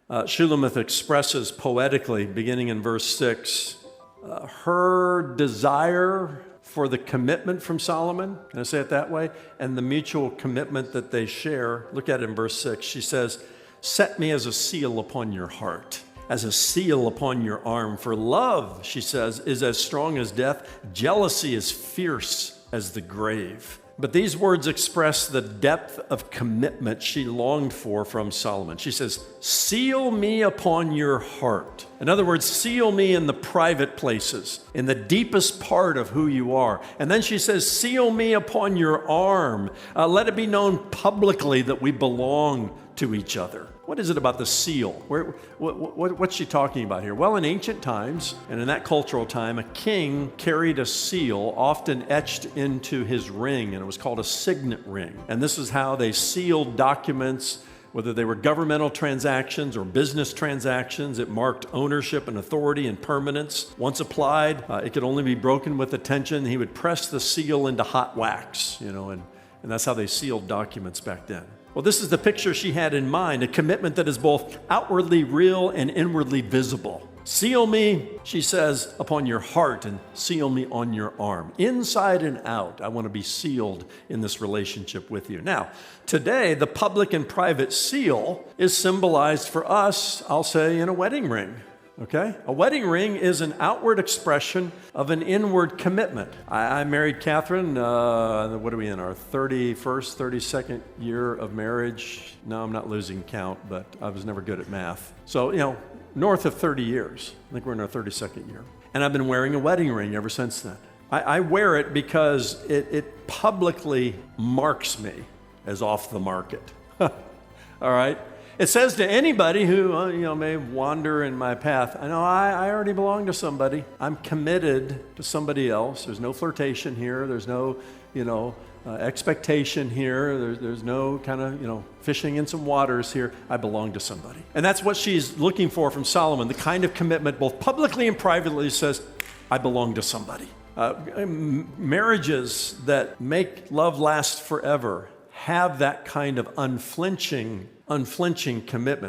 Shulammite expresses poetically, beginning in verse 6, her desire for the commitment from Solomon, can I say it that way? And the mutual commitment that they share. Look at it in verse 6. She says, set me as a seal upon your heart, as a seal upon your arm. For love, she says, is as strong as death. Jealousy is fierce as the grave. But these words express the depth of commitment she longed for from Solomon. She says, seal me upon your heart. In other words, seal me in the private places, in the deepest part of who you are. And then she says, seal me upon your arm. Let it be known publicly that we belong to each other. What is it about the seal? What's she talking about here? Well, in ancient times, and in that cultural time, a king carried a seal often etched into his ring, and it was called a signet ring. And this is how they sealed documents, whether they were governmental transactions or business transactions. It marked ownership and authority and permanence. Once applied, it could only be broken with attention. He would press the seal into hot wax, and that's how they sealed documents back then. Well, this is the picture she had in mind, a commitment that is both outwardly real and inwardly visible. Seal me, she says, upon your heart, and seal me on your arm. Inside and out, I want to be sealed in this relationship with you. Now, today, the public and private seal is symbolized for us, I'll say, in a wedding ring. Okay? A wedding ring is an outward expression of an inward commitment. I married Catherine, what are we in, our 31st, 32nd year of marriage? No, I'm not losing count, but I was never good at math. So, north of 30 years. I think we're in our 32nd year. And I've been wearing a wedding ring ever since then. I wear it because it publicly marks me as off the market. All right? It says to anybody who may wander in my path, I know I already belong to somebody. I'm committed to somebody else. There's no flirtation here. There's no, expectation here. There's no kind of, fishing in some waters here. I belong to somebody. And that's what she's looking for from Solomon, the kind of commitment both publicly and privately says, I belong to somebody. Marriages that make love last forever have that kind of unflinching commitment.